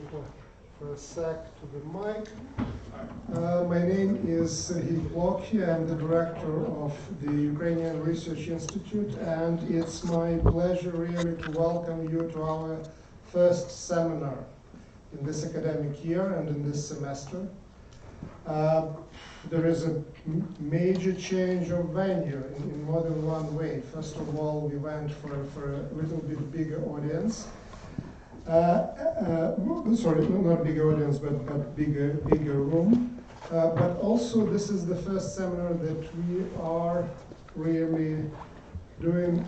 For a sec to the mic. My name is Serhiy Plokhy. I'm the director of the Ukrainian Research Institute, and it's my pleasure really to welcome you to our first seminar in this academic year and in this semester. There is a major change of venue in more than one way. First of all, we went for a little bit bigger audience. Sorry, not bigger audience, but bigger room. But also, this is the first seminar that we are really doing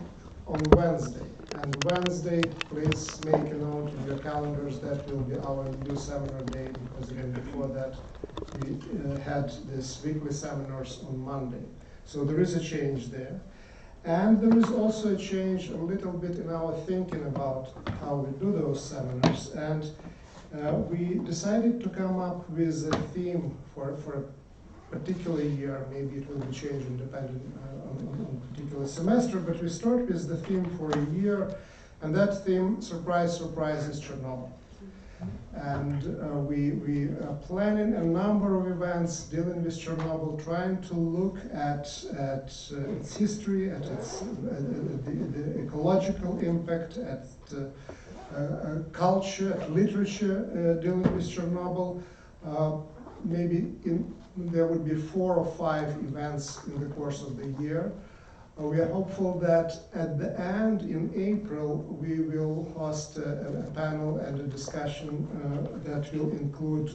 on Wednesday. And Wednesday, please make a note in your calendars, that will be our new seminar day, because again, before that, we had this weekly seminars on Monday. So there is a change there. And there is also a change a little bit in our thinking about how we do those seminars. And we decided to come up with a theme for a particular year. Maybe it will be changing depending on a particular semester, but we start with the theme for a year, and that theme, surprise, surprise, is Chernobyl. And we are planning a number of events dealing with Chernobyl, trying to look at its history, at its the ecological impact, at culture, at literature dealing with Chernobyl. Maybe there would be 4 or 5 events in the course of the year. We are hopeful that at the end, in April, we will host a panel and a discussion that will include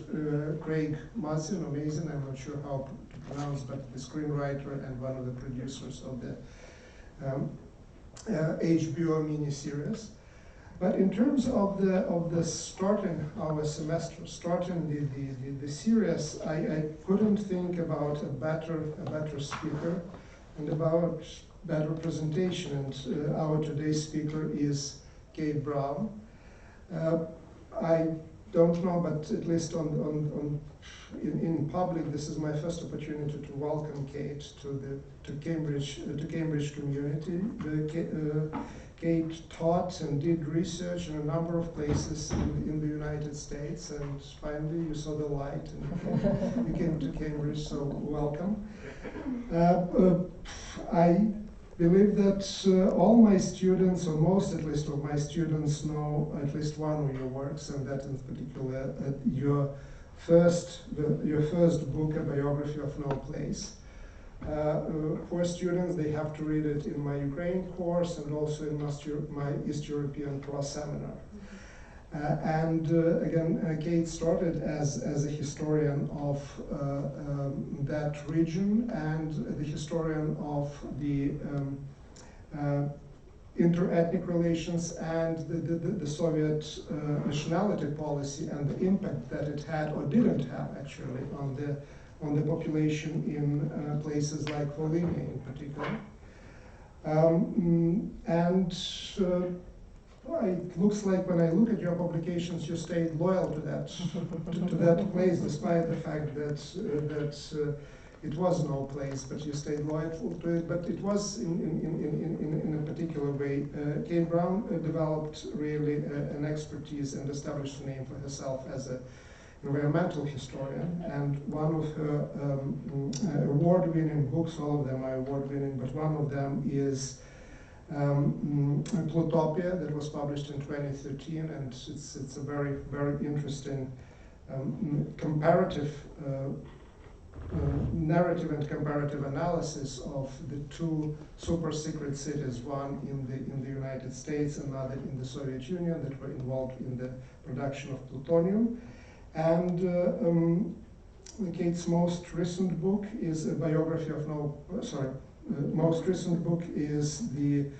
Craig Mazin, amazing, I'm not sure how to pronounce, but the screenwriter and one of the producers of the HBO miniseries. But in terms of the starting our semester, starting the series, I couldn't think about a better speaker and about better presentation, and our today's speaker is Kate Brown. I don't know, but at least in public, this is my first opportunity to welcome Kate to Cambridge community. Kate taught and did research in a number of places in the United States, and finally you saw the light and you came to Cambridge, so welcome. I believe that all my students, or most at least of my students, know at least one of your works, and that in particular your first book, A Biography of No Place. For students, they have to read it in my Ukraine course and also in my East European cross seminar. Again, Kate started as a historian of that region and the historian of the inter-ethnic relations and the Soviet nationality policy and the impact that it had or didn't have actually on the population in places like Volhynia in particular. It looks like when I look at your publications, you stayed loyal to that place, despite the fact that it was no place, but you stayed loyal to it. But it was in a particular way. Kate Brown developed really an expertise and established a name for herself as an environmental historian. And one of her award-winning books, all of them are award-winning, but one of them is Plutopia, that was published in 2013, and it's a very, very interesting comparative narrative and comparative analysis of the 2 super secret cities, one in the United States, another in the Soviet Union, that were involved in the production of plutonium. And Kate's most recent book is a biography of most recent book is the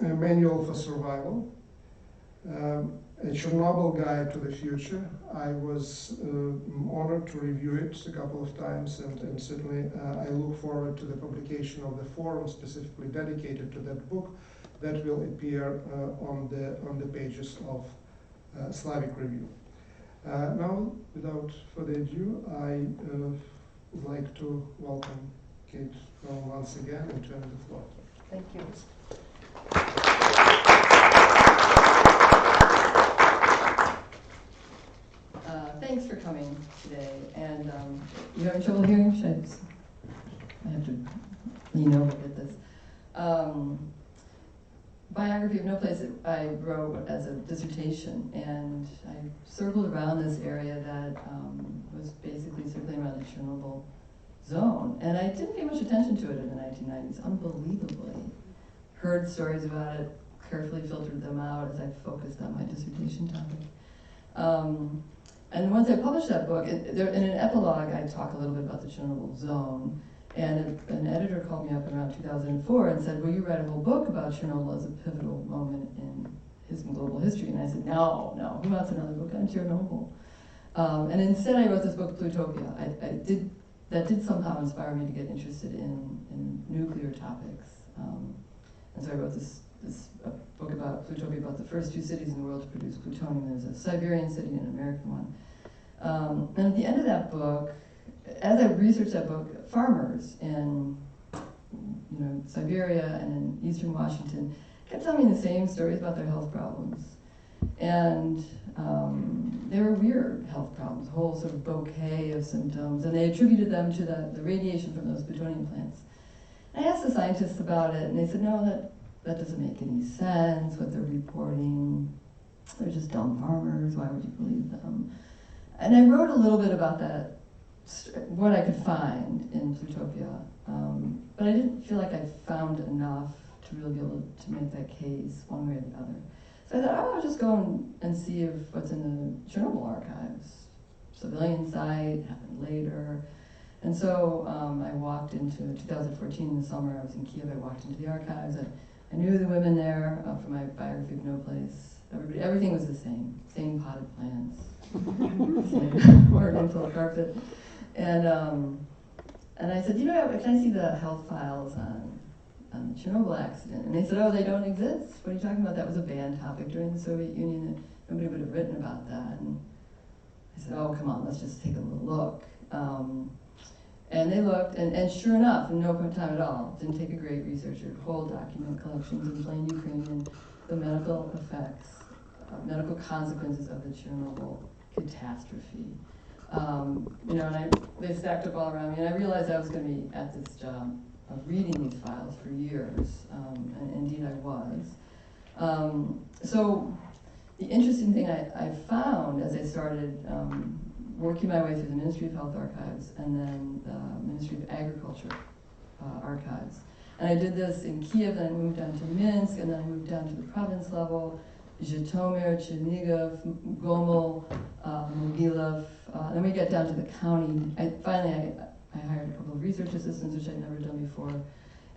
Manual for Survival, a Chernobyl Guide to the Future. I was honored to review it a couple of times, and certainly I look forward to the publication of the forum specifically dedicated to that book that will appear on the pages of Slavic Review. Now, without further ado, I would like to welcome Kate once again and turn the floor. Thank you. coming today, and you having trouble hearing? I have to lean over to get this. Biography of No Place that I wrote as a dissertation, and I circled around this area that was basically circling around the Chernobyl zone, and I didn't pay much attention to it in the 1990s, unbelievably. Heard stories about it, carefully filtered them out as I focused on my dissertation topic. And once I published that book, in an epilogue I talk a little bit about the Chernobyl zone, and an editor called me up around 2004 and said, will you write a whole book about Chernobyl as a pivotal moment in global history? And I said, no, who wants another book on Chernobyl? And instead I wrote this book, Plutopia. That did somehow inspire me to get interested in nuclear topics. And so I wrote this book about Plutopia, about the first two cities in the world to produce plutonium. There's a Siberian city and an American one. And at the end of that book, as I researched that book, farmers in Siberia and in eastern Washington kept telling me the same stories about their health problems. And they were weird health problems, a whole sort of bouquet of symptoms, and they attributed them to the radiation from those plutonium plants. I asked the scientists about it, and they said, no, that doesn't make any sense, what they're reporting. They're just dumb farmers, why would you believe them? And I wrote a little bit about that, what I could find in Plutopia, but I didn't feel like I found enough to really be able to make that case one way or the other. So I thought, I'll just go and see if what's in the Chernobyl archives. Civilian site, happened later. And so I walked into 2014 in the summer, I was in Kiev, I walked into the archives, I knew the women there for my biography of No Place. Everything was the same potted plants, same Oregon full carpet. And I said, can I see the health files on the Chernobyl accident? And they said, oh, they don't exist. What are you talking about? That was a banned topic during the Soviet Union, and nobody would have written about that. And I said, oh, come on, let's just take a little look. And they looked, and sure enough, in no time at all, didn't take a great researcher, whole document collections in plain Ukrainian, the medical effects, medical consequences of the Chernobyl catastrophe. And they stacked up all around me, and I realized I was going to be at this job of reading these files for years, and indeed I was. So the interesting thing I found as I started working my way through the Ministry of Health archives and then the Ministry of Agriculture archives. And I did this in Kiev, then I moved down to Minsk, and then I moved down to the province level, Zhytomyr, Chernihiv, Gomel, Mogilov. Then we got down to the county. Finally, I hired a couple of research assistants, which I'd never done before,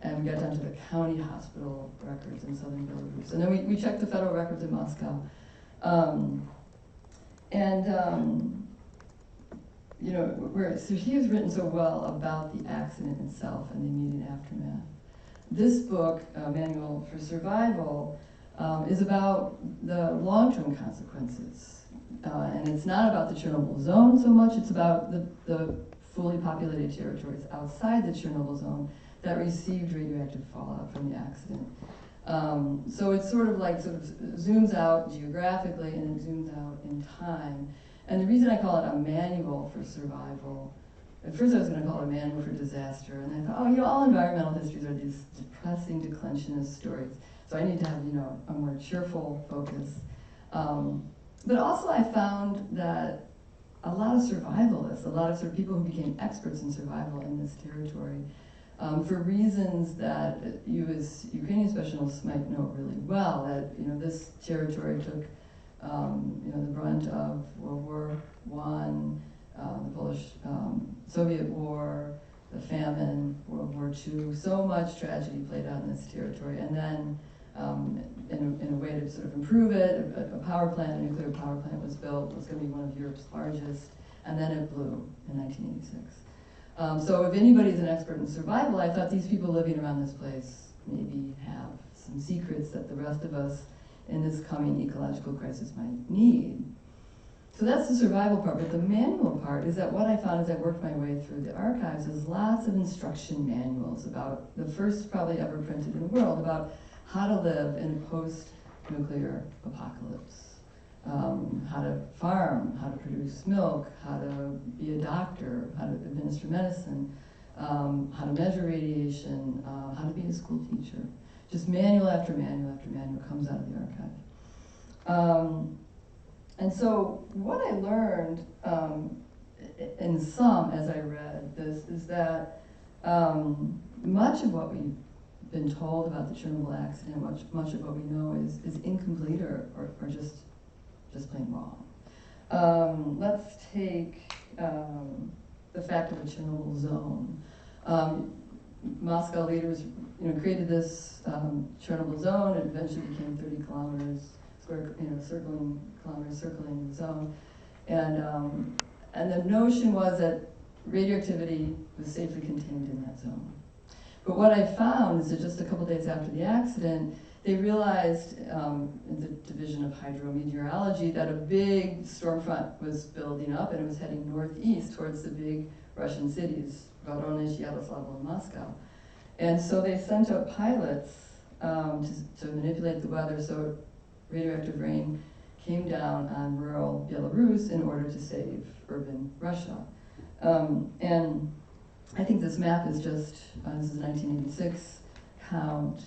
and we got down to the county hospital records in southern Belarus. And then we checked the federal records in Moscow. Where Serhiy has written so well about the accident itself and the immediate aftermath. This book, Manual for Survival, is about the long-term consequences. And it's not about the Chernobyl zone so much, it's about the fully populated territories outside the Chernobyl zone that received radioactive fallout from the accident. So it's sort of zooms out geographically and it zooms out in time. And the reason I call it a manual for survival, at first I was going to call it a manual for disaster, and I thought, all environmental histories are these depressing declensionist stories. So I need to have, a more cheerful focus. But also I found that a lot of survivalists, a lot of people who became experts in survival in this territory, for reasons that you as Ukrainian specialists might know really well, that, this territory took the brunt of World War I, the Polish-Soviet War, the famine, World War II. So much tragedy played out in this territory. And then, in a way to sort of improve it, a power plant, a nuclear power plant was built. It was going to be one of Europe's largest, and then it blew in 1986. So if anybody's an expert in survival, I thought these people living around this place maybe have some secrets that the rest of us in this coming ecological crisis might need. So that's the survival part, but the manual part is that what I found as I worked my way through the archives is lots of instruction manuals about the first probably ever printed in the world, about how to live in a post-nuclear apocalypse. how to farm, how to produce milk, how to be a doctor, how to administer medicine, how to measure radiation, how to be a school teacher. Just manual after manual after manual comes out of the archive. And so what I learned in sum as I read this is that much of what we've been told about the Chernobyl accident, much of what we know is incomplete or just plain wrong. Let's take the fact of the Chernobyl zone. Moscow leaders, created this Chernobyl zone. It eventually became 30 kilometers square, circling the zone, and the notion was that radioactivity was safely contained in that zone. But what I found is that just a couple days after the accident, they realized in the Division of Hydrometeorology that a big storm front was building up and it was heading northeast towards the big Russian cities, Voronezh, Yaroslavl, and Moscow. And so they sent up pilots to manipulate the weather so radioactive rain came down on rural Belarus in order to save urban Russia. And I think this map is just, this is 1986 count,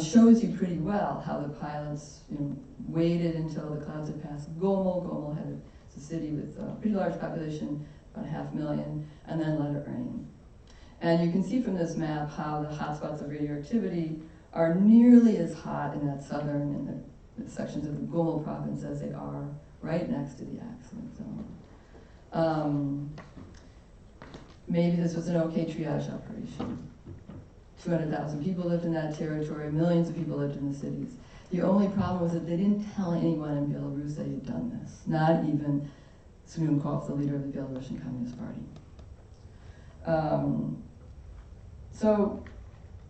shows you pretty well how the pilots waited until the clouds had passed Gomel. Gomel had a city with a pretty large population, about 500,000, and then let it rain. And you can see from this map how the hotspots of radioactivity are nearly as hot in that southern and the sections of the Gomel province as they are right next to the accident zone. Maybe this was an okay triage operation. 200,000 people lived in that territory, millions of people lived in the cities. The only problem was that they didn't tell anyone in Belarus they had done this, not even Svyunukov, the leader of the Belarusian Communist Party. So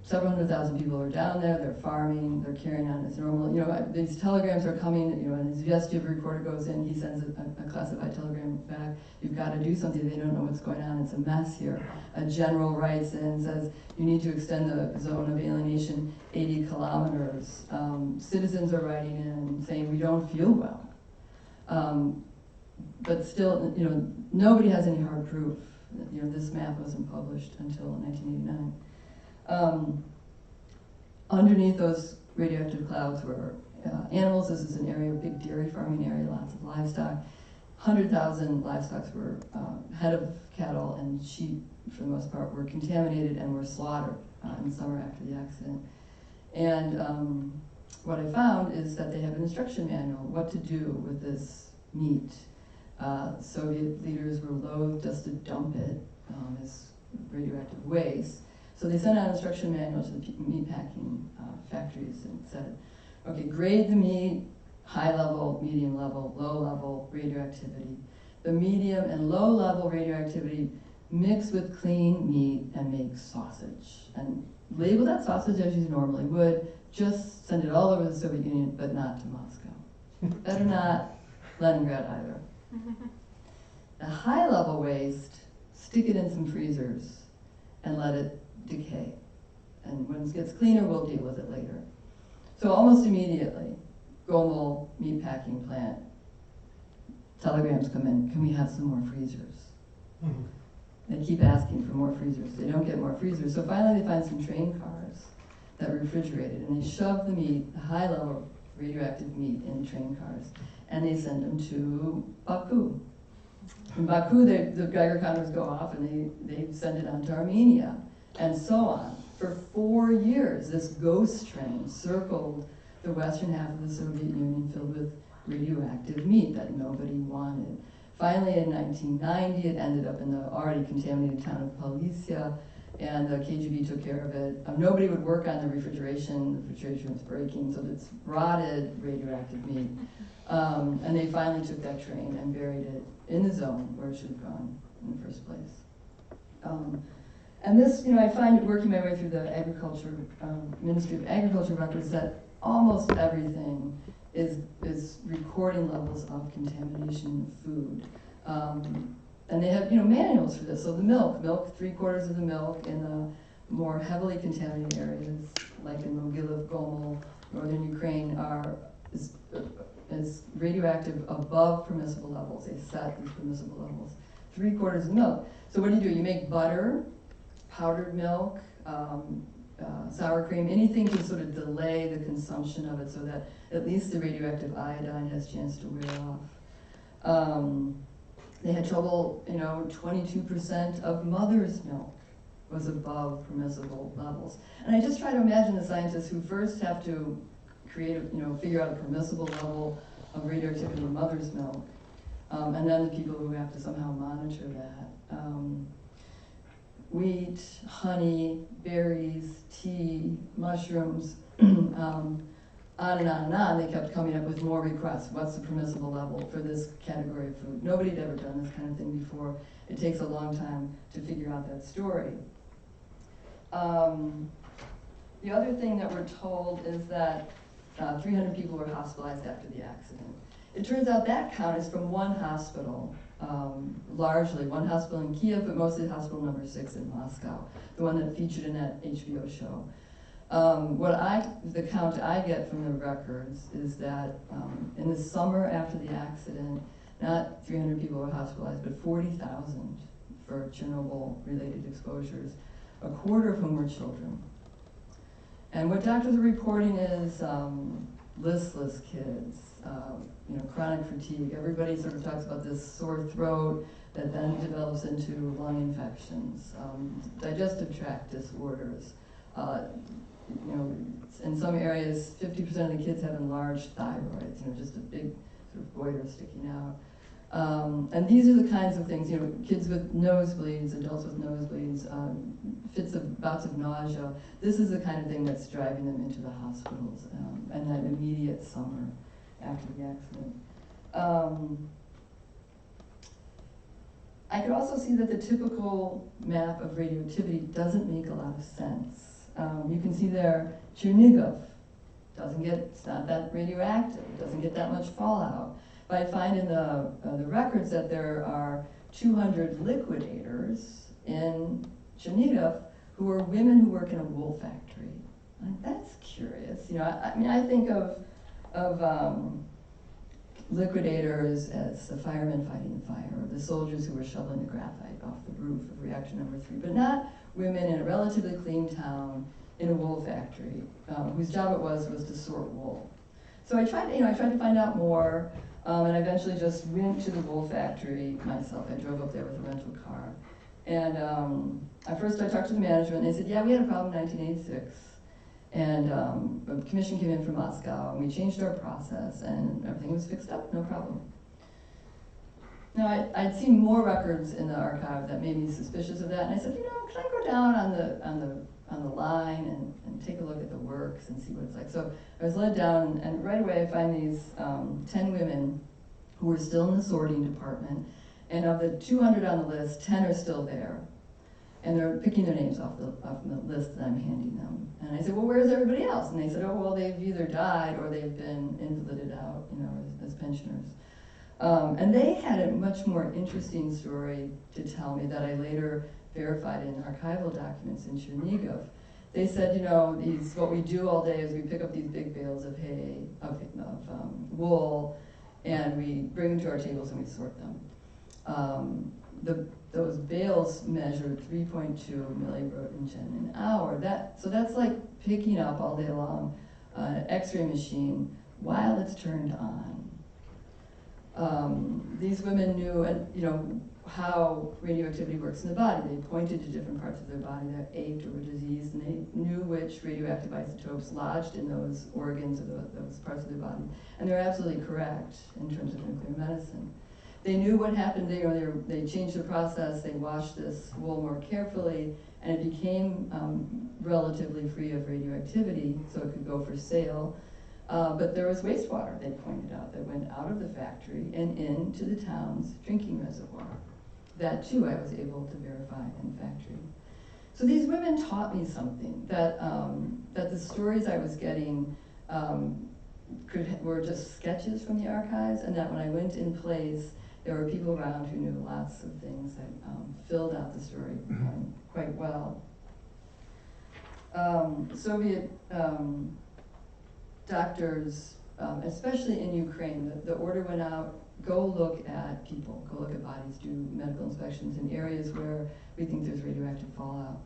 several hundred thousand people are down there, they're farming, they're carrying on as normal. These telegrams are coming, and his Vestyev reporter goes in, he sends a classified telegram back, you've got to do something, they don't know what's going on, it's a mess here. A general writes in, says, you need to extend the zone of alienation 80 kilometers. Citizens are writing in saying, we don't feel well. But still, nobody has any hard proof. This map wasn't published until 1989. Underneath those radioactive clouds were animals. This is an area, a big dairy farming area, lots of livestock. 100,000 livestock were, head of cattle and sheep, for the most part, were contaminated and were slaughtered in the summer after the accident. And what I found is that they have an instruction manual, what to do with this meat. Soviet leaders were loath just to dump it as radioactive waste. So they sent out an instruction manual to the meat packing factories and said, okay, grade the meat, high level, medium level, low level radioactivity. The medium and low level radioactivity mix with clean meat and make sausage. And label that sausage as you normally would, just send it all over the Soviet Union, but not to Moscow. Better not Leningrad either. The high level waste, stick it in some freezers and let it decay. And when it gets cleaner, we'll deal with it later. So almost immediately, Gomel meatpacking plant, telegrams come in, can we have some more freezers? Mm-hmm. They keep asking for more freezers. They don't get more freezers. So finally they find some train cars that were refrigerated, and they shove the meat, the high level radioactive meat, in train cars, and they send them to Baku. In Baku, the Geiger counters go off, and they send it on to Armenia, and so on. For 4 years, this ghost train circled the western half of the Soviet Union filled with radioactive meat that nobody wanted. Finally, in 1990, it ended up in the already contaminated town of Polisia, and the KGB took care of it. Nobody would work on the refrigeration was breaking, so it's rotted radioactive meat. And they finally took that train and buried it in the zone where it should have gone in the first place. And this, I find working my way through the agriculture, Ministry of Agriculture records that almost everything is recording levels of contamination of food. And they have, manuals for this. So the milk, 3/4 of the milk in the more heavily contaminated areas, like in Mogilov, Gomel, northern Ukraine, is is radioactive above permissible levels. They set these permissible levels. 3/4 of milk. So what do? You make butter, powdered milk, sour cream, anything to sort of delay the consumption of it so that at least the radioactive iodine has a chance to wear off. They had trouble, 22% of mother's milk was above permissible levels. And I just try to imagine the scientists who first have to figure out a permissible level of radioactivity in mother's milk, and then the people who have to somehow monitor that. Wheat, honey, berries, tea, mushrooms, on and on and on. They kept coming up with more requests. What's the permissible level for this category of food? Nobody had ever done this kind of thing before. It takes a long time to figure out that story. The other thing that we're told is that 300 people were hospitalized after the accident. It turns out that count is from one hospital, largely one hospital in Kiev, but mostly hospital number 6 in Moscow, the one that featured in that HBO show. The count I get from the records is that in the summer after the accident, not 300 people were hospitalized, but 40,000 for Chernobyl-related exposures, a quarter of whom were children. And what doctors are reporting is listless kids, chronic fatigue. Everybody sort of talks about this sore throat that then develops into lung infections, digestive tract disorders. In some areas, 50% of the kids have enlarged thyroids, just a big sort of goiter sticking out. And these are the kinds of things, kids with nosebleeds, adults with nosebleeds, bouts of nausea. This is the kind of thing that's driving them into the hospitals, and that immediate summer after the accident. I could also see that the typical map of radioactivity doesn't make a lot of sense. You can see there, Chernigov it's not that radioactive, it doesn't get that much fallout. But I find in the records that there are 200 liquidators in Chernigov who are women who work in a wool factory. That's curious. I think of liquidators as the firemen fighting the fire, or the soldiers who were shoveling the graphite off the roof of reactor number 3, but not women in a relatively clean town in a wool factory, whose job it was to sort wool. So I tried to find out more, and I eventually just went to the wool factory myself. I drove up there with a rental car. And at first I talked to the management, and they said, yeah, we had a problem in 1986. And a commission came in from Moscow, and we changed our process, and everything was fixed up, no problem. Now, I'd seen more records in the archive that made me suspicious of that, and I said, could I go down on the line and take a look at the works and see what it's like? So I was led down, and right away I find these 10 women who were still in the sorting department, and of the 200 on the list, 10 are still there. And they're picking their names off the list that I'm handing them. And I said, well, where's everybody else? And they said, oh, well, they've either died or they've been invalided out, as pensioners. And they had a much more interesting story to tell me that I later verified in archival documents in Chernigov. They said, what we do all day is we pick up these big bales of hay, of wool, and we bring them to our tables and we sort them. Those bales measured 3.2 milliröntgen an hour. So that's like picking up all day long an X-ray machine while it's turned on. These women knew, how radioactivity works in the body. They pointed to different parts of their body that ached or were diseased, and they knew which radioactive isotopes lodged in those organs or those parts of their body. And they're absolutely correct in terms of nuclear medicine. They knew what happened. They changed the process. They washed this wool more carefully, and it became relatively free of radioactivity, so it could go for sale. But there was wastewater, they pointed out, that went out of the factory and into the town's drinking reservoir. That, too, I was able to verify in the factory. So these women taught me something, that the stories I was getting were just sketches from the archives, and that when I went in place, there were people around who knew lots of things that filled out the story quite well. Soviet doctors especially in Ukraine. The order went out, go look at people, go look at bodies, do medical inspections in areas where we think there's radioactive fallout.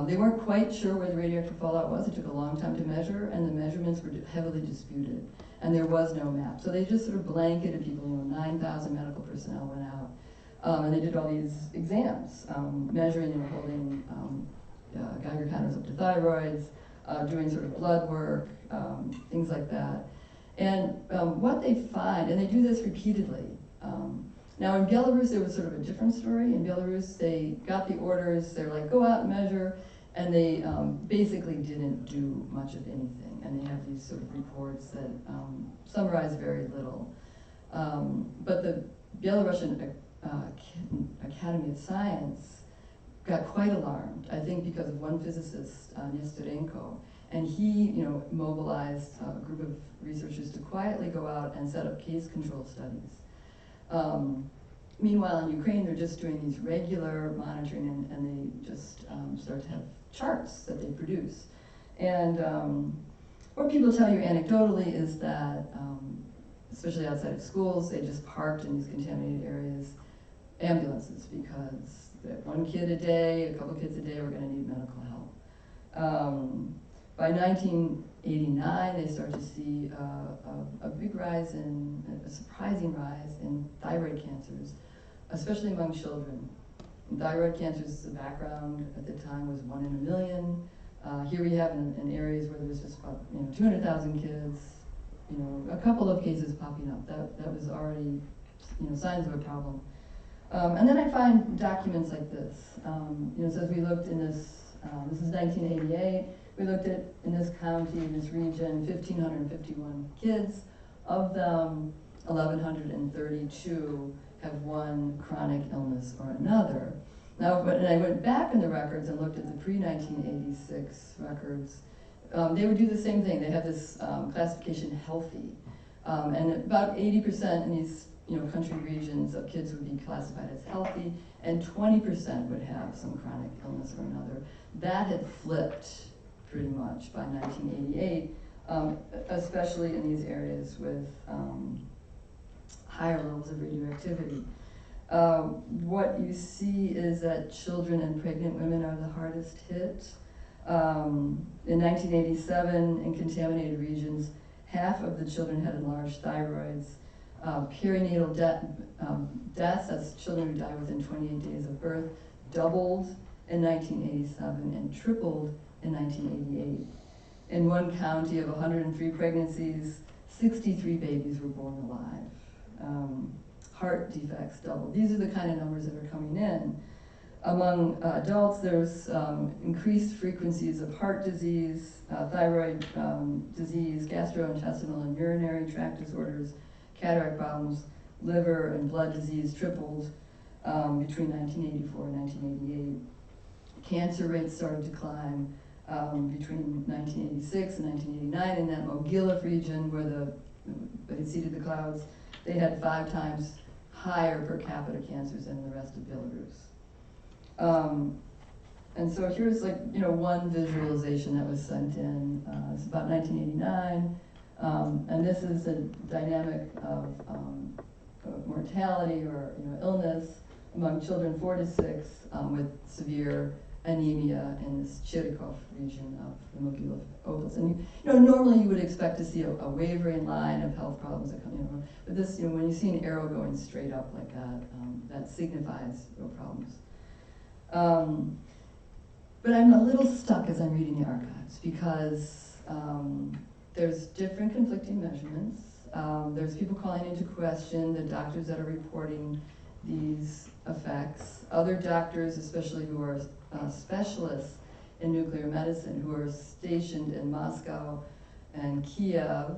They weren't quite sure where the radioactive fallout was. It took a long time to measure, and the measurements were heavily disputed, and there was no map. So they just sort of blanketed people, 9,000 medical personnel went out. And they did all these exams, measuring and holding Geiger counters up to thyroids, doing sort of blood work, things like that. And what they find, and they do this repeatedly. Now in Belarus, there was sort of a different story. In Belarus, they got the orders, they're like, go out and measure, and they basically didn't do much of anything. And they have these sort of reports that summarize very little. But the Belarusian Academy of Science got quite alarmed, I think because of one physicist, Nestorenko, and he mobilized a group of researchers to quietly go out and set up case control studies. Meanwhile, in Ukraine, they're just doing these regular monitoring, and they just start to have charts that they produce. And what people tell you anecdotally is that, especially outside of schools, they just parked in these contaminated areas ambulances because one kid a day, a couple kids a day were going to need medical help. By 1989, they start to see a big rise a surprising rise in thyroid cancers, especially among children. And thyroid cancers, the background at the time was 1 in a million. Here we have in areas where there was just about 200,000 kids, a couple of cases popping up. That was already signs of a problem. And then I find documents like this. So as we looked in this is 1988. We looked at, in this county, in this region, 1,551 kids. Of them, 1,132 have one chronic illness or another. Now, and I went back in the records and looked at the pre-1986 records. They would do the same thing. They have this classification healthy. And about 80% in these country regions of kids would be classified as healthy, and 20% would have some chronic illness or another. That had flipped pretty much by 1988, especially in these areas with higher levels of radioactivity. What you see is that children and pregnant women are the hardest hit. In 1987, in contaminated regions, half of the children had enlarged thyroids. Perinatal deaths, that's children who die within 28 days of birth, doubled in 1987 and tripled in 1988. In one county of 103 pregnancies, 63 babies were born alive. Heart defects doubled. These are the kind of numbers that are coming in. Among adults, there's increased frequencies of heart disease, thyroid disease, gastrointestinal and urinary tract disorders, cataract problems, liver and blood disease tripled between 1984 and 1988. Cancer rates started to climb between 1986 and 1989 in that Mogilev region where they seeded the clouds. They had 5 times higher per capita cancers than the rest of Belarus. And so here's one visualization that was sent in. It's about 1989. And this is a dynamic of mortality or illness among children 4 to 6 with severe anemia in this Chirikov region of the Mogilev Oblast. And normally you would expect to see a wavering line of health problems that come, but this, when you see an arrow going straight up like that, that signifies real problems. But I'm a little stuck as I'm reading the archives because there's different conflicting measurements. There's people calling into question the doctors that are reporting these effects. Other doctors, especially who are specialists in nuclear medicine, who are stationed in Moscow and Kiev,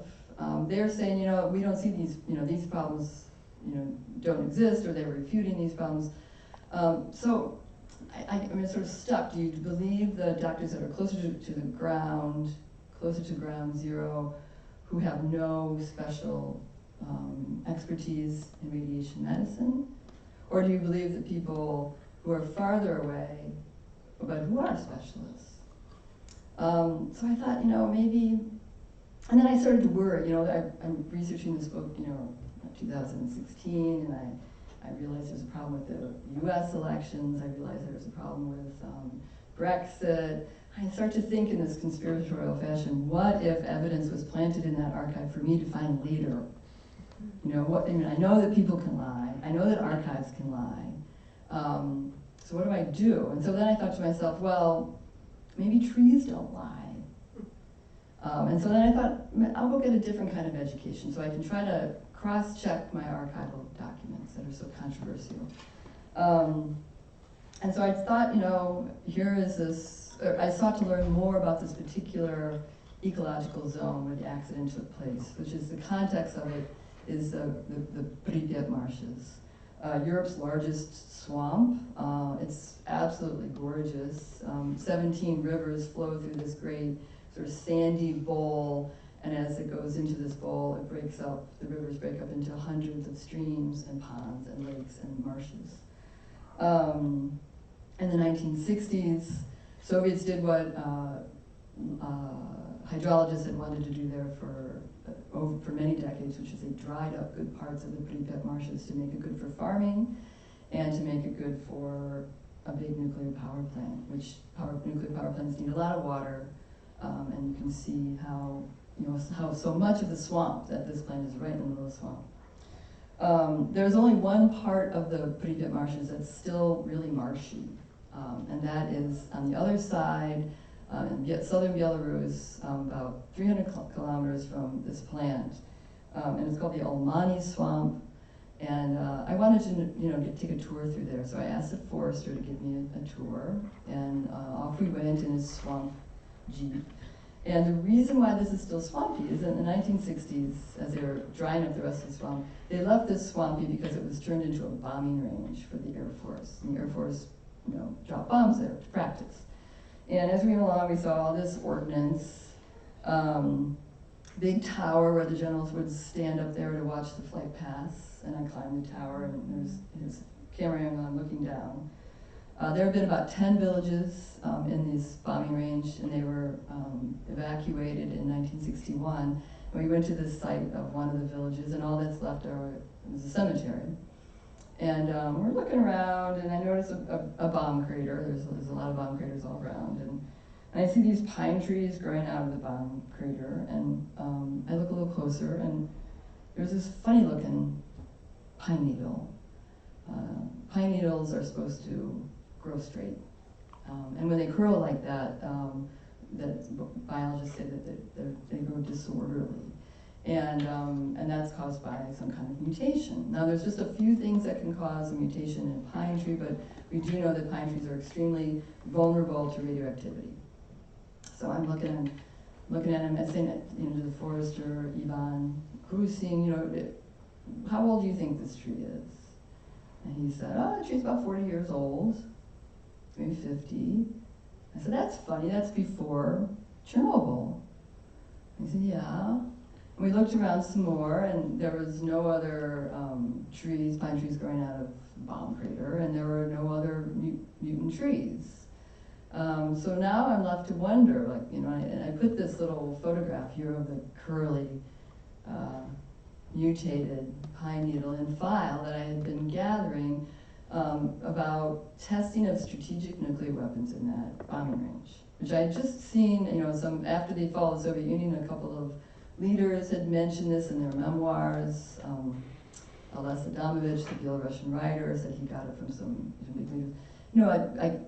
they're saying, we don't see these problems, don't exist, or they're refuting these problems. So I'm sort of stuck. Do you believe the doctors that are closer to the ground, closer to ground zero, who have no special expertise in radiation medicine? Or do you believe the people who are farther away, but who are specialists? So I thought, maybe And then I started to worry, I'm researching this book, 2016, and I realized there's a problem with the US elections, I realized there was a problem with Brexit. I start to think in this conspiratorial fashion, what if evidence was planted in that archive for me to find later? I know that people can lie, I know that archives can lie, so what do I do? And so then I thought to myself, well, maybe trees don't lie. And so then I thought, I'll go get a different kind of education so I can try to cross-check my archival documents that are so controversial. And so I thought, here is this, I sought to learn more about this particular ecological zone where the accident took place, which is the context of it is the Pripyat marshes. Europe's largest swamp. It's absolutely gorgeous. 17 rivers flow through this great sort of sandy bowl, and as it goes into this bowl, it breaks up, the rivers break up into hundreds of streams and ponds and lakes and marshes. In the 1960s, Soviets did what hydrologists had wanted to do there for many decades, which is they dried up good parts of the Pripyat marshes to make it good for farming and to make it good for a big nuclear power plant, which nuclear power plants need a lot of water, and you can see how so much of the swamp, that this plant is right in the middle of the swamp. There's only one part of the Pripyat marshes that's still really marshy, and that is on the other side, in southern Belarus, about 300 kilometers from this plant, and it's called the Almani Swamp. And I wanted to, take a tour through there, so I asked a forester to give me a tour, and off we went in his swamp jeep. And the reason why this is still swampy is in the 1960s, as they were drying up the rest of the swamp, they left this swampy because it was turned into a bombing range for the Air Force. And the Air Force, dropped bombs there to practice. And as we went along, we saw all this ordnance, big tower where the generals would stand up there to watch the flight pass. And I climbed the tower, and there's his camera on looking down. There have been about 10 villages in this bombing range, and they were evacuated in 1961. And we went to the site of one of the villages, and all that's left is a cemetery. And we're looking around, and I noticed a bomb crater. There's a lot of bomb craters all around, and I see these pine trees growing out of the bomb crater, and I look a little closer, and there's this funny-looking pine needle. Pine needles are supposed to grow straight, and when they curl like that, biologists say that they grow disorderly, and that's caused by some kind of mutation. Now, there's just a few things that can cause a mutation in a pine tree, but we do know that pine trees are extremely vulnerable to radioactivity. So I'm looking at him and saying, to the forester, Ivan Krusin, how old do you think this tree is? And he said, the tree's about 40 years old, maybe 50. I said, that's funny, that's before Chernobyl. He said, yeah. And we looked around some more, and there was no other pine trees growing out of the bomb crater, and there were no other mutant trees. So now I'm left to wonder, and I put this little photograph here of the curly, mutated pine needle in file that I had been gathering about testing of strategic nuclear weapons in that bombing range, which I had just seen, after the fall of the Soviet Union, a couple of leaders had mentioned this in their memoirs. Ales Adamovich, the Belarusian writer, said he got it from some big leaders.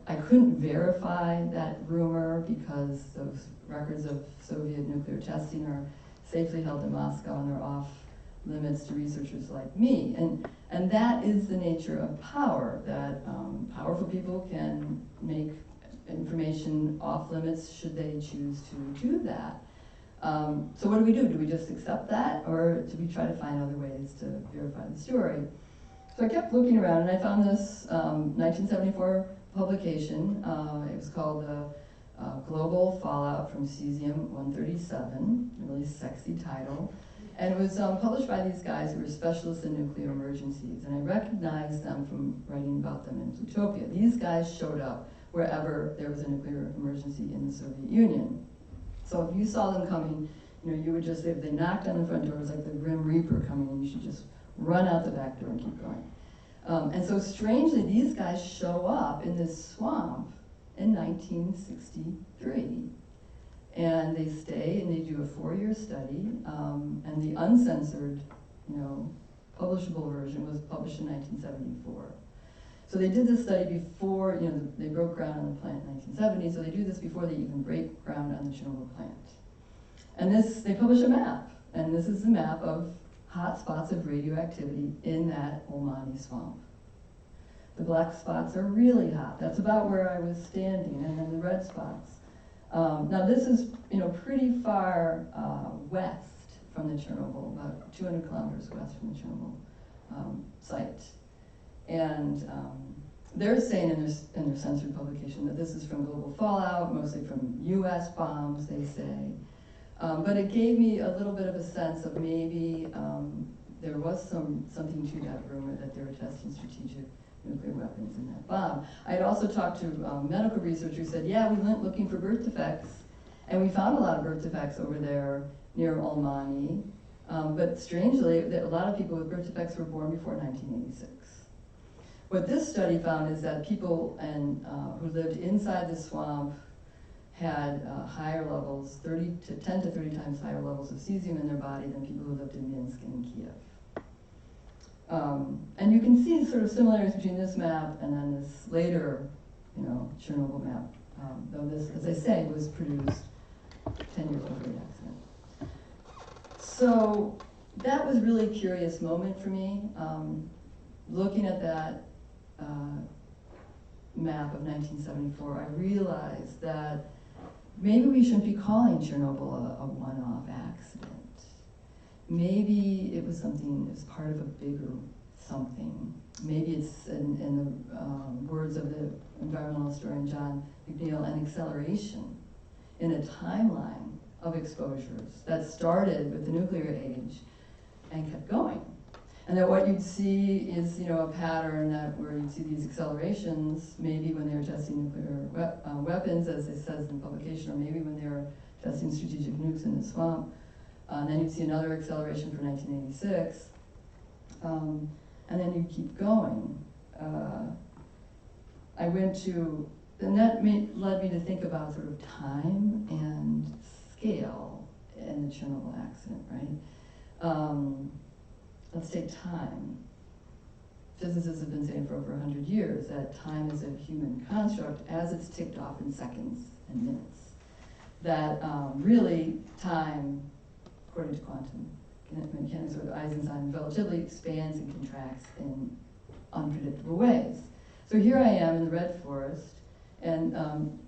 I couldn't verify that rumor because those records of Soviet nuclear testing are safely held in Moscow, and they're off limits to researchers like me. And that is the nature of power, that powerful people can make information off limits should they choose to do that. So what do? Do we just accept that, or do we try to find other ways to verify the story? So I kept looking around, and I found this 1974 publication. It was called Global Fallout from Cesium-137, a really sexy title. And it was published by these guys who were specialists in nuclear emergencies, and I recognized them from writing about them in Plutopia. These guys showed up wherever there was a nuclear emergency in the Soviet Union. So if you saw them coming You know, you would just, if they knocked on the front door, it was like the Grim Reaper coming, and you should just run out the back door and keep going. And so strangely, these guys show up in this swamp in 1963. And they stay and they do a 4-year study, and the uncensored, you know, publishable version was published in 1974. So they did this study before, you know, they broke ground on the plant in 1970, so they do this before they even break ground on the Chernobyl plant. And this, they publish a map, and this is the map of hot spots of radioactivity in that Olmani swamp. The black spots are really hot. That's about where I was standing, and then the red spots. Now this is, you know, pretty far west from the Chernobyl, about 200 kilometers west from the Chernobyl site. And they're saying in their censored publication that this is from global fallout, mostly from US bombs, they say. But it gave me a little bit of a sense of maybe there was something to that rumor that they were testing strategic nuclear weapons in that bomb. I had also talked to medical researchers who said, yeah, we went looking for birth defects, and we found a lot of birth defects over there near Olmani. But strangely, a lot of people with birth defects were born before 1986. What this study found is that people who lived inside the swamp had higher levels, 10 to 30 times higher levels of cesium in their body than people who lived in Minsk and in Kiev. And you can see sort of similarities between this map and then this later, you know, Chernobyl map. Though this, as I say, was produced 10 years before the accident. So that was really a curious moment for me. Looking at that map of 1974, I realized that maybe we shouldn't be calling Chernobyl a one-off accident. Maybe it was something, it was part of a bigger something. Maybe it's, in the words of the environmental historian John McNeil, an acceleration in a timeline of exposures that started with the nuclear age and kept going. And that what you'd see is, you know, a pattern that where you'd see these accelerations, maybe when they were testing nuclear weapons, as it says in the publication, or maybe when they were testing strategic nukes in the swamp. And then you'd see another acceleration for 1986. And then you keep going. I went to, and that led me to think about sort of time and scale in the Chernobyl accident, right? Let's take time. Physicists have been saying for over 100 years that time is a human construct as it's ticked off in seconds and minutes. That really time, according to quantum mechanics or Eisenstein relativity, expands and contracts in unpredictable ways. So here I am in the Red Forest, and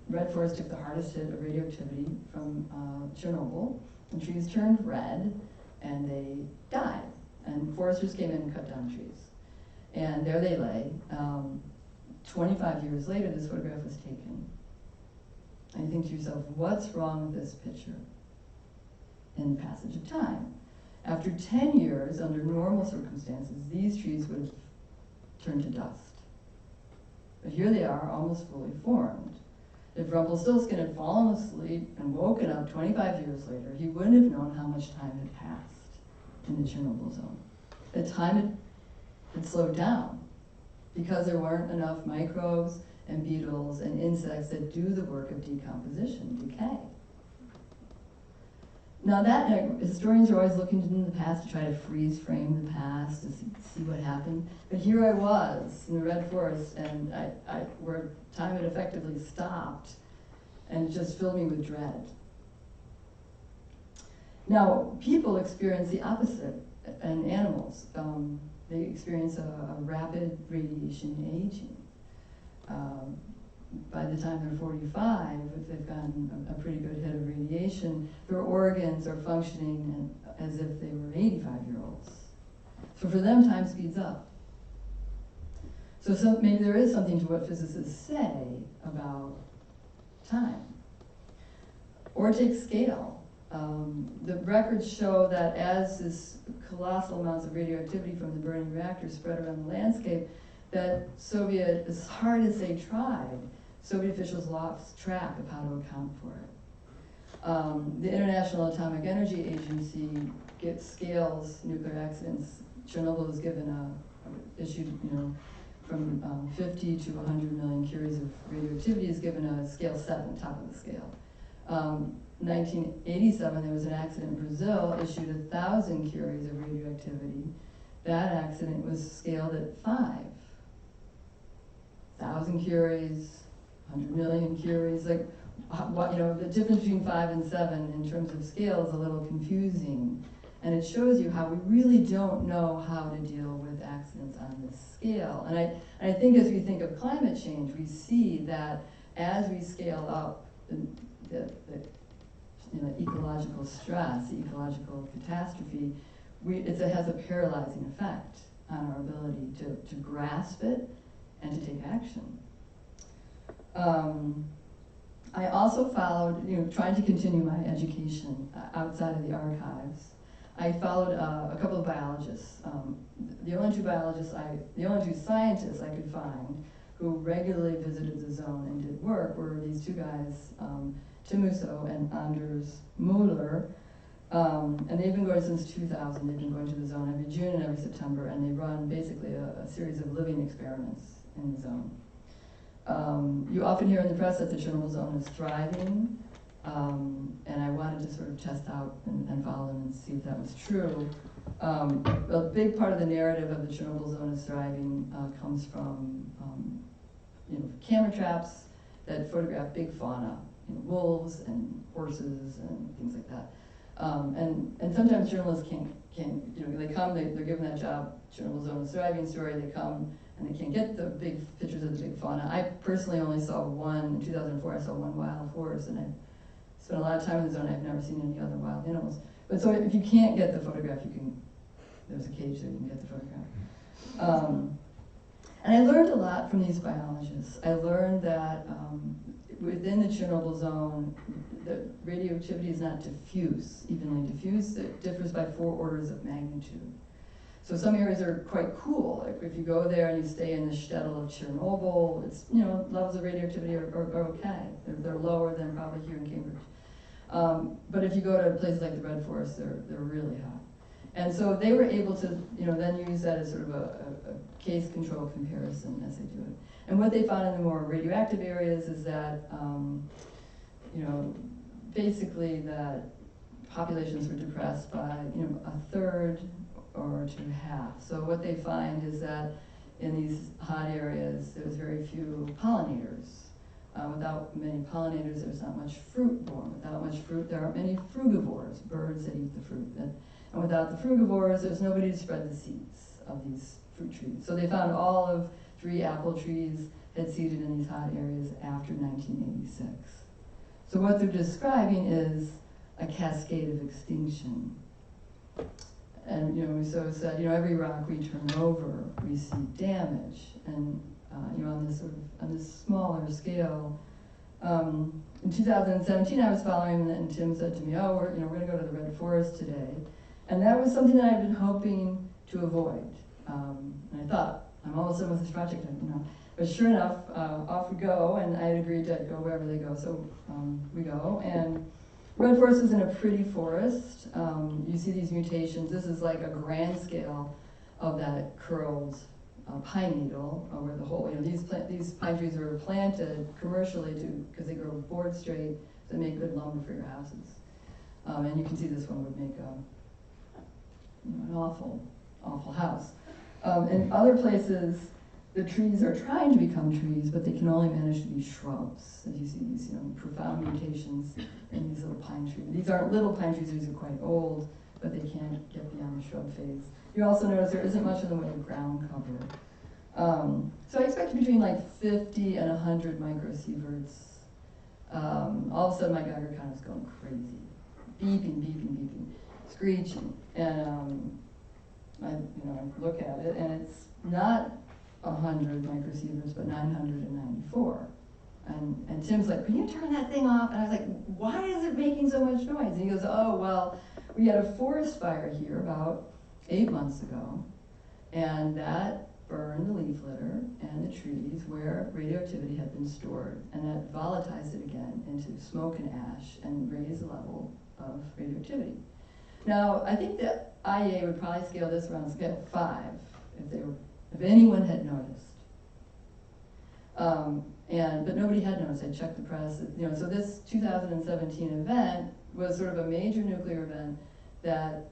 Red Forest took the hardest hit of radioactivity from Chernobyl, and trees turned red, and they died. And foresters came in and cut down trees. And there they lay. 25 years later, this photograph was taken. And you think to yourself, what's wrong with this picture? In the passage of time. After 10 years, under normal circumstances, these trees would have turned to dust. But here they are, almost fully formed. If Rumpelstiltskin had fallen asleep and woken up 25 years later, he wouldn't have known how much time had passed in the Chernobyl zone. The time had slowed down because there weren't enough microbes and beetles and insects that do the work of decomposition, decay. Now that, historians are always looking in the past to try to freeze frame the past, to see what happened. But here I was in the Red Forest, and where time had effectively stopped, and it just filled me with dread. Now, people experience the opposite, and animals. They experience a rapid radiation aging. By the time they're 45, if they've gotten a pretty good hit of radiation, their organs are functioning as if they were 85-year-olds. So for them, time speeds up. So maybe there is something to what physicists say about time. Or take scale. The records show that as this colossal amounts of radioactivity from the burning reactors spread around the landscape, that Soviet, as hard as they tried, Soviet officials lost track of how to account for it. The International Atomic Energy Agency scales nuclear accidents. Chernobyl was issued, from 50 to 100 million curies of radioactivity is given a scale 7, top of the scale. 1987, there was an accident in Brazil, issued 1,000 curies of radioactivity. That accident was scaled at 5. 1,000 curies, 100 million curies, the difference between 5 and 7 in terms of scale is a little confusing. And it shows you how we really don't know how to deal with accidents on this scale. And I think as we think of climate change, we see that as we scale up the ecological stress, the ecological catastrophe, it has a paralyzing effect on our ability to grasp it and to take action. I also followed, trying to continue my education outside of the archives. I followed a couple of biologists. The only two scientists I could find who regularly visited the zone and did work were these two guys, Tim Musso and Anders Muller. And they've been going since 2000. They've been going to the zone every June and every September, and they run basically a series of living experiments in the zone. You often hear in the press that the Chernobyl zone is thriving, and I wanted to sort of test out and follow them and see if that was true. A big part of the narrative of the Chernobyl zone is thriving comes from camera traps that photograph big fauna, wolves and horses and things like that. And sometimes journalists they come, they're given that job, Chernobyl zone is thriving story, they come and they can't get the big pictures of the big fauna. I personally only saw one, in 2004 I saw one wild horse, and I spent a lot of time in the zone, I've never seen any other wild animals. But so if you can't get the photograph, there's a cage there, you can get the photograph. And I learned a lot from these biologists. I learned that within the Chernobyl zone, the radioactivity is not diffuse, evenly diffuse. It differs by 4 orders of magnitude. So some areas are quite cool. Like if you go there and you stay in the shtetl of Chernobyl, it's, levels of radioactivity are okay. They're lower than probably here in Cambridge. But if you go to places like the Red Forest, they're really high. And so they were able to, then use that as sort of a case control comparison as they do it. And what they found in the more radioactive areas is that, basically that populations were depressed by, 1/3 or to half. So what they find is that in these hot areas, there's very few pollinators. Without many pollinators, there's not much fruit born. Without much fruit, there aren't many frugivores, birds that eat the fruit. And without the frugivores, there's nobody to spread the seeds of these fruit trees. So they found all of 3 apple trees had seeded in these hot areas after 1986. So what they're describing is a cascade of extinction. And so it said, every rock we turn over, we see damage. And on this smaller scale. In 2017, I was following them, and Tim said to me, "Oh, we're going to go to the Red Forest today," and that was something that I've been hoping to avoid. And I thought, I'm almost done with this project, But sure enough, off we go, and I had agreed to go wherever they go, so we go. And Red Forest is in a pretty forest. You see these mutations. This is like a grand scale of that curled pine needle, where the whole, these pine trees were planted commercially because they grow board straight to make good lumber for your houses. And you can see this one would make an awful, awful house. In other places, the trees are trying to become trees, but they can only manage to be shrubs. As you see these, profound mutations in these little pine trees. These aren't little pine trees; these are quite old, but they can't get beyond the shrub phase. You also notice there isn't much in the way of ground cover. So I expect between like 50 and 100 microsieverts. All of a sudden, my Geiger counter is going crazy, beeping, beeping, beeping, screeching, and I look at it, and it's not 100 microsieverts, but 994. And Tim's like, "Can you turn that thing off?" And I was like, "Why is it making so much noise?" And he goes, "Oh, well, we had a forest fire here about 8 months ago, and that burned the leaf litter and the trees where radioactivity had been stored, and that volatilized it again into smoke and ash and raised the level of radioactivity. Now, I think the IEA would probably scale this around scale 5 if anyone had noticed. But nobody had noticed. I checked the press. So this 2017 event was sort of a major nuclear event that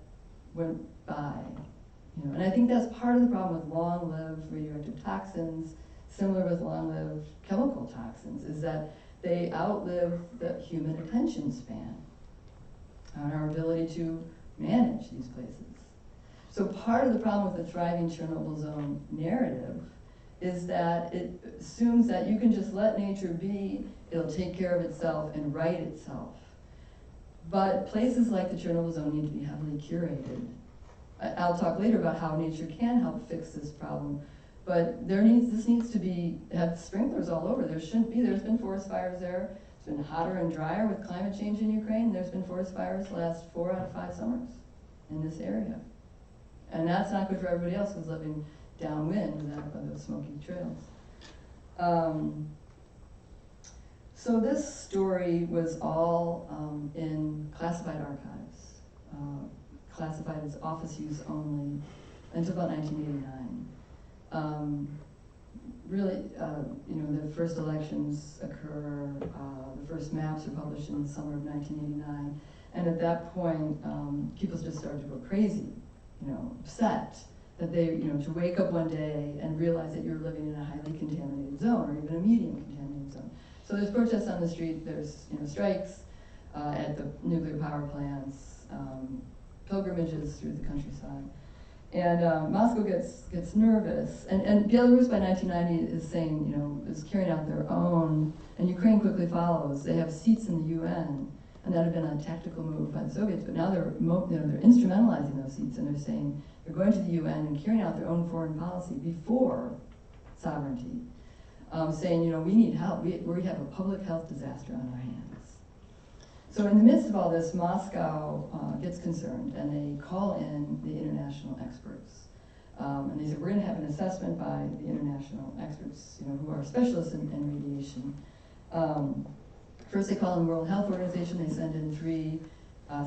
went by. And I think that's part of the problem with long-lived radioactive toxins, similar with long-lived chemical toxins, is that they outlive the human attention span and our ability to manage these places. So part of the problem with the thriving Chernobyl zone narrative is that it assumes that you can just let nature be, it'll take care of itself and right itself. But places like the Chernobyl zone need to be heavily curated. I'll talk later about how nature can help fix this problem, but this needs to have sprinklers all over. There shouldn't be. There's been forest fires there. It's been hotter and drier with climate change in Ukraine. There's been forest fires the last 4 out of 5 summers in this area. And that's not good for everybody else who's living downwind of those smoky trails. So this story was all in classified archives, classified as office use only until about 1989. Really, the first elections occur, the first maps are published in the summer of 1989, and at that point, people just started to go crazy, upset that to wake up one day and realize that you're living in a highly contaminated zone or even a medium contaminated zone. So there's protests on the street, there's strikes at the nuclear power plants, pilgrimages through the countryside. And Moscow gets nervous. And Belarus by 1990 is saying, is carrying out their own, and Ukraine quickly follows. They have seats in the UN, and that had been a tactical move by the Soviets, but now they're instrumentalizing those seats, and they're saying they're going to the UN and carrying out their own foreign policy before sovereignty, saying, we need help. We have a public health disaster on our hands. So in the midst of all this, Moscow gets concerned, and they call in the international experts. And they said, we're going to have an assessment by the international experts, who are specialists in radiation. First, they call in the World Health Organization. They send in 3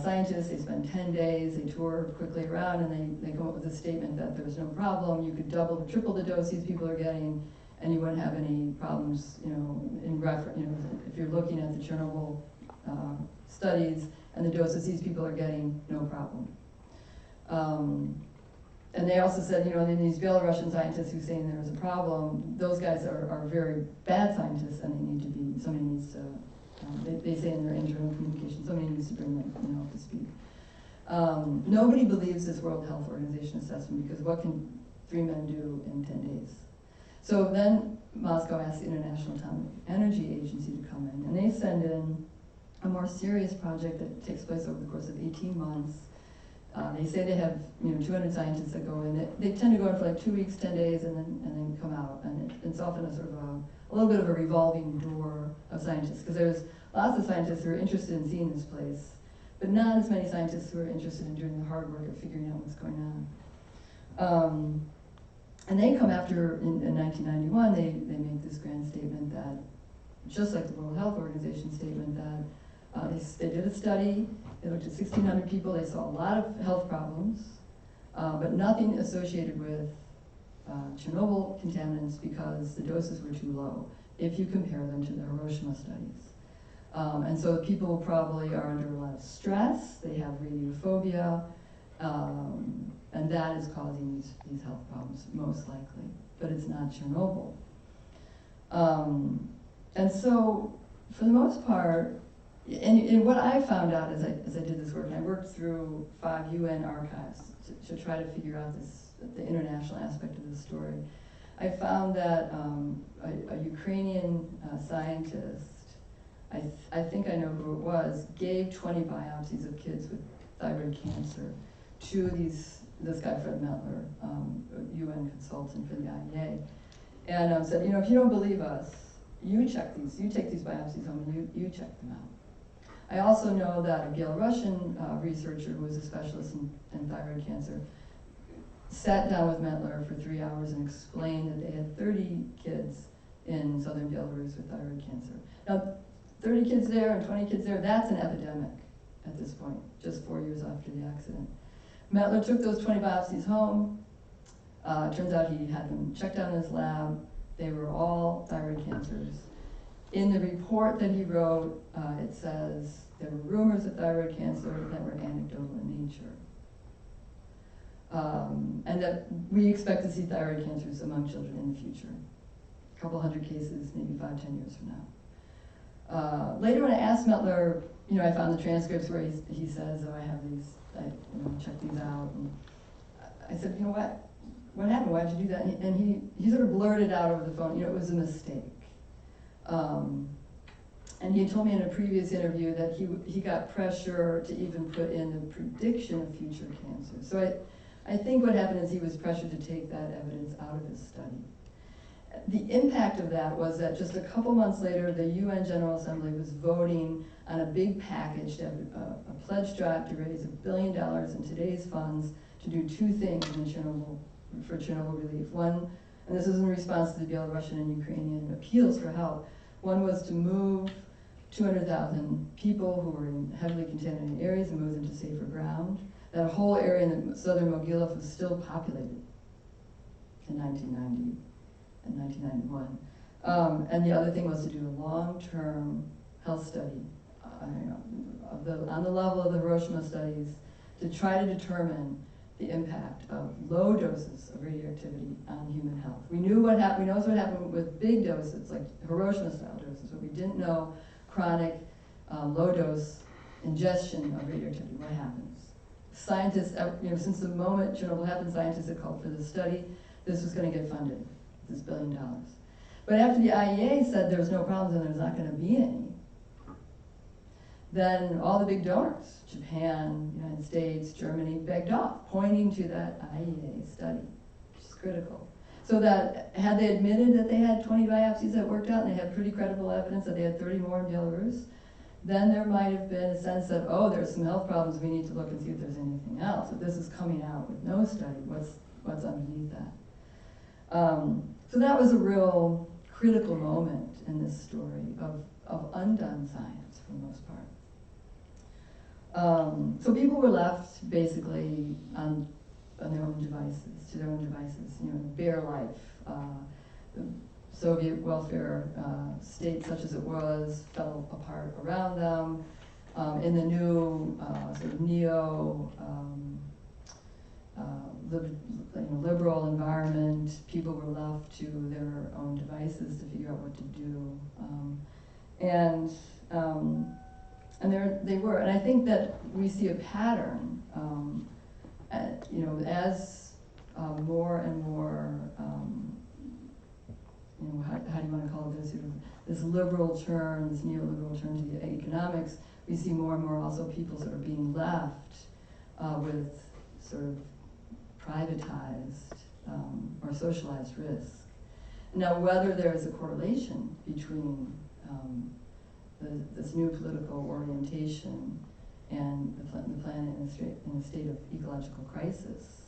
scientists. They spend 10 days. They tour quickly around, and they come up with a statement that there's no problem. You could double or triple the doses people are getting, and you wouldn't have any problems, in reference, if you're looking at the Chernobyl studies and the doses these people are getting, no problem. And they also said, then these Belarusian scientists who are saying there is a problem, those guys are very bad scientists, and somebody needs to, they say in their internal communication, somebody needs to bring them up to speed. Nobody believes this World Health Organization assessment, because what can 3 men do in 10 days? So then Moscow asks the International Atomic Energy Agency to come in, and they send in a more serious project that takes place over the course of 18 months. They say they have 200 scientists that go in. They tend to go in for like 2 weeks, 10 days, and then come out. And it's often a sort of a little bit of a revolving door of scientists, because there's lots of scientists who are interested in seeing this place, but not as many scientists who are interested in doing the hard work of figuring out what's going on. And they come after, in 1991, they make this grand statement that, just like the World Health Organization statement, that they did a study, they looked at 1,600 people, they saw a lot of health problems, but nothing associated with Chernobyl contaminants, because the doses were too low if you compare them to the Hiroshima studies. And so people probably are under a lot of stress, they have radiophobia, and that is causing these health problems, most likely, but it's not Chernobyl. And so, for the most part, and what I found out as I did this work, and I worked through 5 UN archives to try to figure out the international aspect of the story, I found that a Ukrainian scientist, I think I know who it was, gave 20 biopsies of kids with thyroid cancer to this guy, Fred Mettler, UN consultant for the IEA, and said, if you don't believe us, you take these biopsies home and you check them out. I also know that a Belarusian researcher who was a specialist in thyroid cancer sat down with Mettler for 3 hours and explained that they had 30 kids in southern Belarus with thyroid cancer. Now, 30 kids there and 20 kids there, that's an epidemic at this point, just 4 years after the accident. Mettler took those 20 biopsies home. Turns out he had them checked out in his lab. They were all thyroid cancers. In the report that he wrote, it says there were rumors of thyroid cancer that were anecdotal in nature. And that we expect to see thyroid cancers among children in the future. A couple hundred cases, maybe 5-10 years from now. Later when I asked Mettler, I found the transcripts where he says, oh, I have these, check these out. And I said, what happened? Why'd you do that? And he sort of blurted out over the phone, it was a mistake. And he told me in a previous interview that he got pressure to even put in the prediction of future cancer. So I think what happened is he was pressured to take that evidence out of his study. The impact of that was that just a couple months later, the UN General Assembly was voting on a big package to have a pledge drive to raise $1 billion in today's funds to do two things for Chernobyl relief. One, and this is in response to the Belarusian and Ukrainian appeals for help. One was to move 200,000 people who were in heavily contaminated areas and move them to safer ground. That whole area in the southern Mogilev was still populated in 1990 and 1991. And the other thing was to do a long-term health study on the level of the Hiroshima studies to try to determine the impact of low doses of radioactivity on human health. We knew what happened. We know what happened with big doses, like Hiroshima-style doses, but we didn't know chronic low-dose ingestion of radioactivity. What happens? Scientists, since the moment Chernobyl happened, scientists had called for this study. This was going to get funded, this $1 billion. But after the IAEA said there's no problems and there's not going to be any, then all the big donors, Japan, United States, Germany, begged off, pointing to that IAEA study, which is critical. So that had they admitted that they had 20 biopsies that worked out and they had pretty credible evidence that they had 30 more in Belarus, then there might have been a sense of, oh, there's some health problems, we need to look and see if there's anything else. If this is coming out with no study, what's underneath that? So that was a real critical moment in this story of undone science for the most part. So people were left basically on their own devices, to their own devices, bare life. The Soviet welfare state, such as it was, fell apart around them. In the new sort of liberal environment, people were left to their own devices to figure out what to do. And there they were. And I think that we see a pattern, as more and more, how do you want to call it, this liberal turn, this neoliberal turn to the economics, we see more and more also people sort of being left with sort of privatized or socialized risk. Now, whether there is a correlation between this new political orientation and the planet in a state of ecological crisis,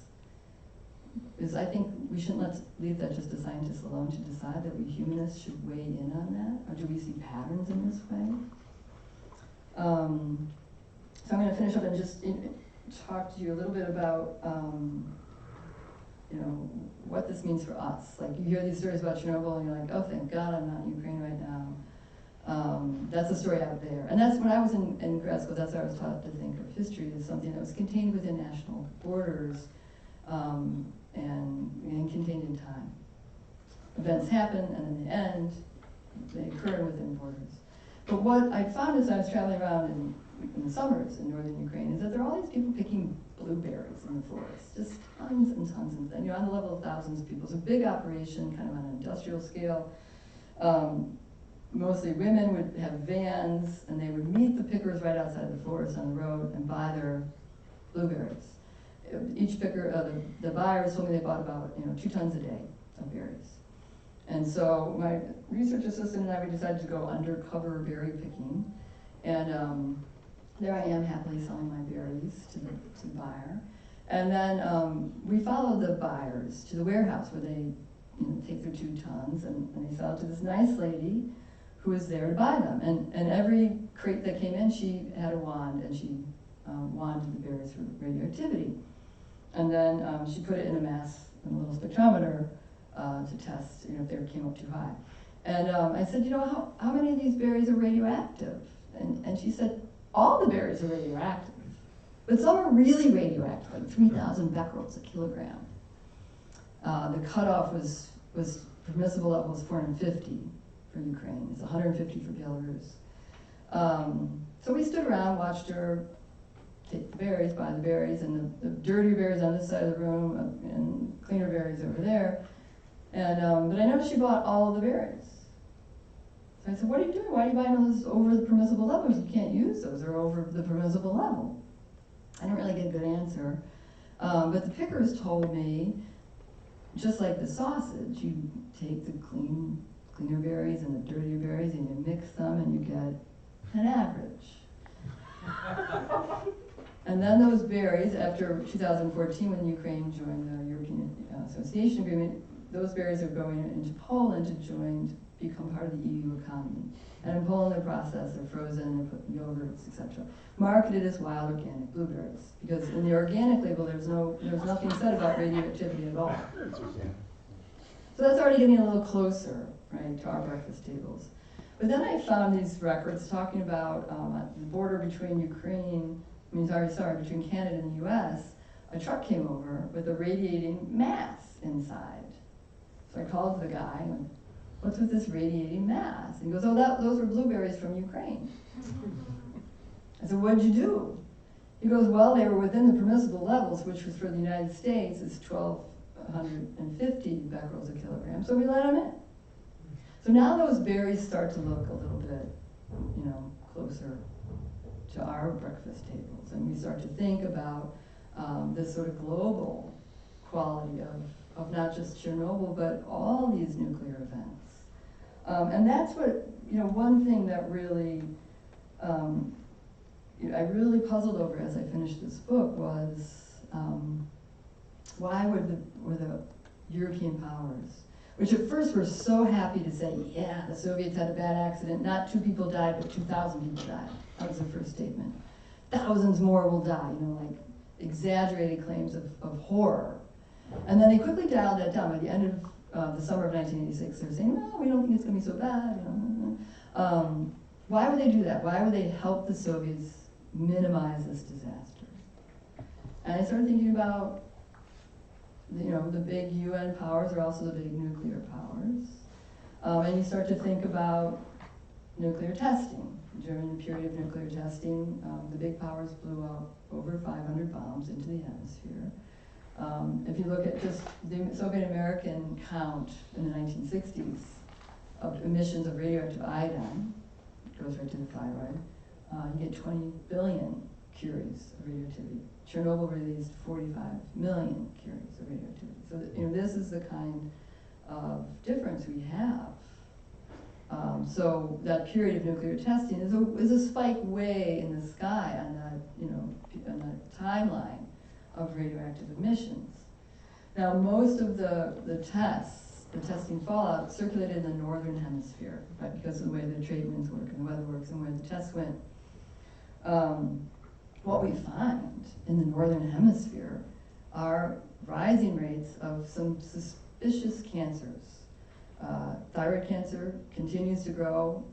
is I think we shouldn't leave that just to scientists alone to decide, that we humanists should weigh in on that, or do we see patterns in this way? So I'm going to finish up and just talk to you a little bit about what this means for us. Like, you hear these stories about Chernobyl and you're like, oh, thank God I'm not in Ukraine right now. That's a story out there. And that's when I was in grad school, that's how I was taught to think of history as something that was contained within national borders and contained in time. Events happen and in the end, they occur within borders. But what I found as I was traveling around in the summers in northern Ukraine is that there are all these people picking blueberries in the forest, just tons and tons and tons, on the level of thousands of people. It's a big operation, kind of on an industrial scale. Mostly women would have vans, and they would meet the pickers right outside the forest on the road and buy their blueberries. Each picker, the buyers told me they bought about 2 tons a day of berries. And so my research assistant and I, we decided to go undercover berry picking. And there I am happily selling my berries to the buyer. And then we followed the buyers to the warehouse where they take their 2 tons, and they sell it to this nice lady who was there to buy them. And every crate that came in, she had a wand, and she wanded the berries for radioactivity. And then she put it in a mass, in a little spectrometer to test if they came up too high. And I said, how many of these berries are radioactive? And she said, all the berries are radioactive. But some are really radioactive, like 3,000 becquerels a kilogram. The cutoff was permissible level was 450 for Ukraine. It's 150 for Belarus. So we stood around, watched her take the berries, buy the berries, and the dirtier berries on this side of the room, and cleaner berries over there. And but I noticed she bought all of the berries. So I said, "What are you doing? Why are you buying those over the permissible levels? You can't use those; they're over the permissible level." I didn't really get a good answer, but the pickers told me, just like the sausage, you take the cleaner berries and the dirtier berries, and you mix them, and you get an average. And then those berries, after 2014, when Ukraine joined the European Association Agreement, those berries are going into Poland to become part of the EU economy. And in Poland, they're processed, they're frozen, they're put in yogurts, etc. Marketed as wild organic blueberries, because in the organic label, there's nothing said about radioactivity at all. So that's already getting a little closer, right, to our breakfast tables. But then I found these records talking about the border between between Canada and the US, a truck came over with a radiating mass inside. So I called the guy, and went, "What's with this radiating mass?" And he goes, "Oh, those were blueberries from Ukraine." I said, "What'd you do?" He goes, "Well, they were within the permissible levels, which was for the United States is 1,250 becquerels a kilogram, so we let them in." So now those berries start to look a little bit, closer to our breakfast tables, and we start to think about this sort of global quality of not just Chernobyl, but all these nuclear events. And that's what, one thing that really, I really puzzled over as I finished this book was why were the European powers, which at first were so happy to say, yeah, the Soviets had a bad accident, not 2 people died, but 2,000 people died. That was the first statement. Thousands more will die, like exaggerated claims of horror. And then they quickly dialed that down. By the end of the summer of 1986, they were saying, "No, we don't think it's going to be so bad." Why would they do that? Why would they help the Soviets minimize this disaster? And I started thinking about, the big UN powers are also the big nuclear powers. And you start to think about nuclear testing. During the period of nuclear testing, the big powers blew out over 500 bombs into the atmosphere. If you look at just the Soviet-American count in the 1960s of emissions of radioactive iodine, it goes right to the thyroid, you get 20 billion curies of radioactivity. Chernobyl released 45 million curies of radioactivity. So this is the kind of difference we have. So that period of nuclear testing is a spike way in the sky on that timeline of radioactive emissions. Now, most of the testing fallout circulated in the northern hemisphere, right, because of the way the trade winds work and the weather works and where the tests went. What we find in the northern hemisphere are rising rates of some suspicious cancers. Thyroid cancer continues to grow.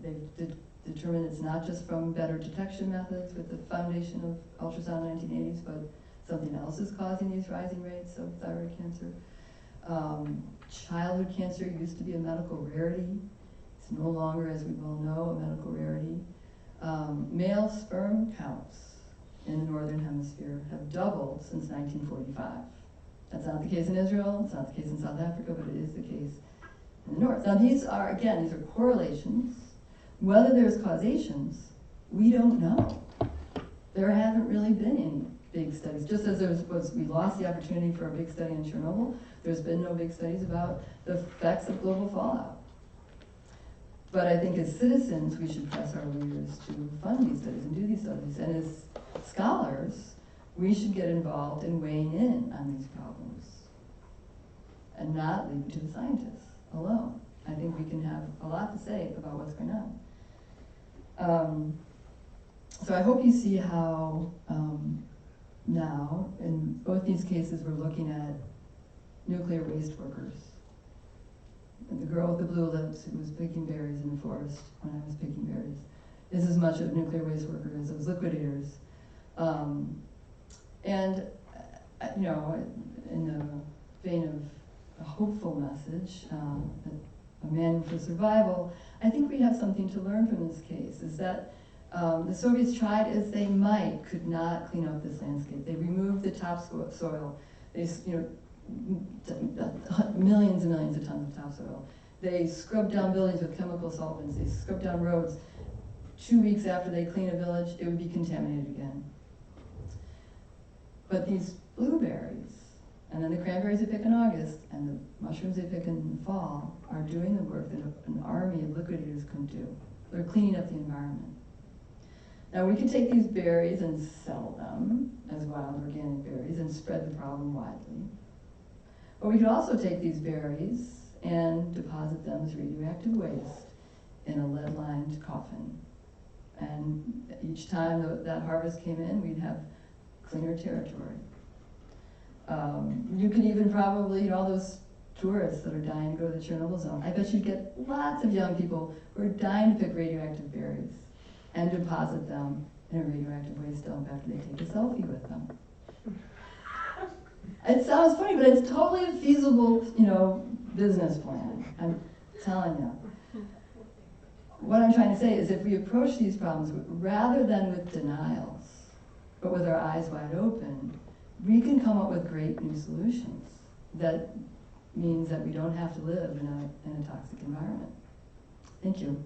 They've determined it's not just from better detection methods with the foundation of ultrasound in the 1980s, but something else is causing these rising rates of thyroid cancer. Childhood cancer used to be a medical rarity. It's no longer, as we well know, a medical rarity. Male sperm counts in the northern hemisphere have doubled since 1945. That's not the case in Israel, it's not the case in South Africa, but it is the case in the north. Now these are correlations. Whether there's causations, we don't know. There haven't really been any big studies. Just as we lost the opportunity for a big study in Chernobyl, there's been no big studies about the effects of global fallout. But I think as citizens, we should press our leaders to fund these studies and do these studies. And as scholars, we should get involved in weighing in on these problems and not leave it to the scientists alone. I think we can have a lot to say about what's going on. So I hope you see how now, in both these cases, we're looking at nuclear waste workers. And the girl with the blue lips who was picking berries in the forest when I was picking berries is as much a nuclear waste worker as those liquidators. And, you know, in the vein of a hopeful message, a manual for survival, I think we have something to learn from this case, is that the Soviets tried as they might, could not clean up this landscape. They removed the topsoil. They, you know, millions and millions of tons of topsoil. They scrubbed down buildings with chemical solvents. They scrubbed down roads. 2 weeks after they clean a village, it would be contaminated again. But these blueberries, and then the cranberries they pick in August, and the mushrooms they pick in the fall, are doing the work that an army of liquidators couldn't do. They're cleaning up the environment. Now we could take these berries and sell them as wild organic berries and spread the problem widely. But we could also take these berries and deposit them as radioactive waste in a lead-lined coffin. And each time that harvest came in, we'd have cleaner territory. You could even probably, you know, all those tourists that are dying to go to the Chernobyl zone, I bet you'd get lots of young people who are dying to pick radioactive berries and deposit them in a radioactive waste dump after they take a selfie with them. It sounds funny, but it's totally a feasible, you know, business plan. I'm telling you. What I'm trying to say is if we approach these problems rather than with denials, but with our eyes wide open, we can come up with great new solutions. That means that we don't have to live in a toxic environment. Thank you.